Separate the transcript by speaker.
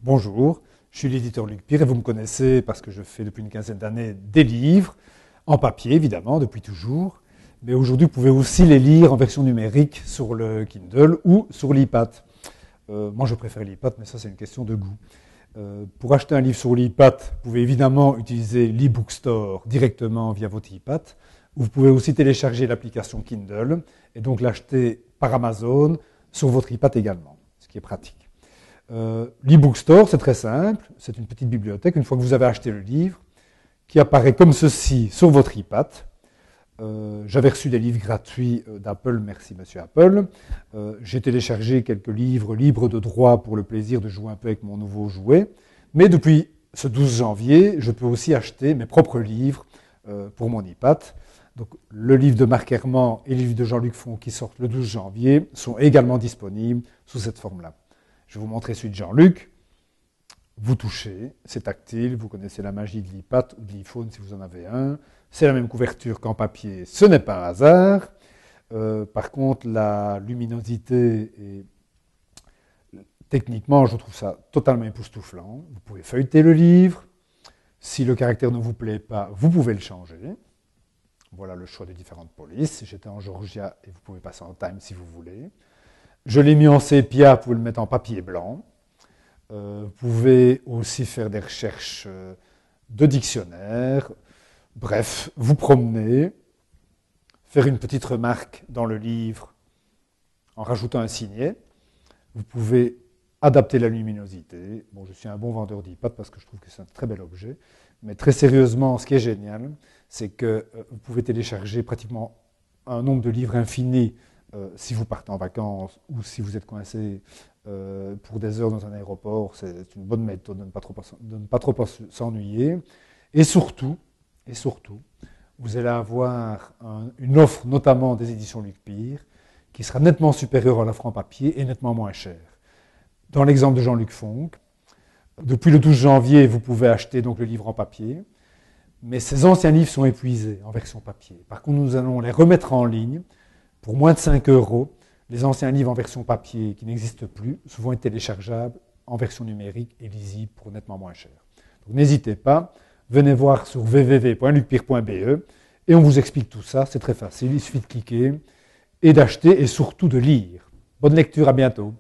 Speaker 1: Bonjour, je suis l'éditeur Luc Pire et vous me connaissez parce que je fais depuis une quinzaine d'années des livres, en papier évidemment, depuis toujours. Mais aujourd'hui, vous pouvez aussi les lire en version numérique sur le Kindle ou sur l'iPad. Moi, je préfère l'iPad, mais ça, c'est une question de goût. Pour acheter un livre sur l'iPad, vous pouvez évidemment utiliser l'eBook Store directement via votre iPad. Vous pouvez aussi télécharger l'application Kindle et donc l'acheter par Amazon sur votre iPad également, ce qui est pratique. L'eBook Store, c'est très simple. C'est une petite bibliothèque, une fois que vous avez acheté le livre, qui apparaît comme ceci sur votre iPad. J'avais reçu des livres gratuits d'Apple, merci monsieur Apple. J'ai téléchargé quelques livres libres de droit pour le plaisir de jouer un peu avec mon nouveau jouet. Mais depuis ce 12 janvier, je peux aussi acheter mes propres livres pour mon iPad. Donc, le livre de Marc Herman et le livre de Jean-Luc Font qui sortent le 12 janvier sont également disponibles sous cette forme-là. Je vais vous montrer celui de Jean-Luc. Vous touchez, c'est tactile, vous connaissez la magie de l'iPad ou de l'iPhone si vous en avez un. C'est la même couverture qu'en papier, ce n'est pas un hasard. Par contre, la luminosité et techniquement, je trouve ça totalement époustouflant. Vous pouvez feuilleter le livre. Si le caractère ne vous plaît pas, vous pouvez le changer. Voilà le choix des différentes polices. J'étais en Georgia et vous pouvez passer en Time si vous voulez. Je l'ai mis en sépia, vous pouvez le mettre en papier blanc. Vous pouvez aussi faire des recherches de dictionnaire. Bref, vous promener, faire une petite remarque dans le livre en rajoutant un signet. Vous pouvez adapter la luminosité. Bon, je suis un bon vendeur d'iPad parce que je trouve que c'est un très bel objet. Mais très sérieusement, ce qui est génial, c'est que vous pouvez télécharger pratiquement un nombre de livres infini si vous partez en vacances ou si vous êtes coincé pour des heures dans un aéroport. C'est une bonne méthode de ne pas trop s'ennuyer. Et surtout, vous allez avoir une offre, notamment des éditions Luc Pire, qui sera nettement supérieure à l'offre en papier et nettement moins chère. Dans l'exemple de Jean-Luc Font, depuis le 12 janvier, vous pouvez acheter donc le livre en papier, mais ces anciens livres sont épuisés en version papier. Par contre, nous allons les remettre en ligne pour moins de 5 €. Les anciens livres en version papier qui n'existent plus vont être téléchargeables en version numérique et lisible pour nettement moins cher. Donc n'hésitez pas, venez voir sur www.lucpire.be et on vous explique tout ça, c'est très facile, il suffit de cliquer et d'acheter et surtout de lire. Bonne lecture, à bientôt.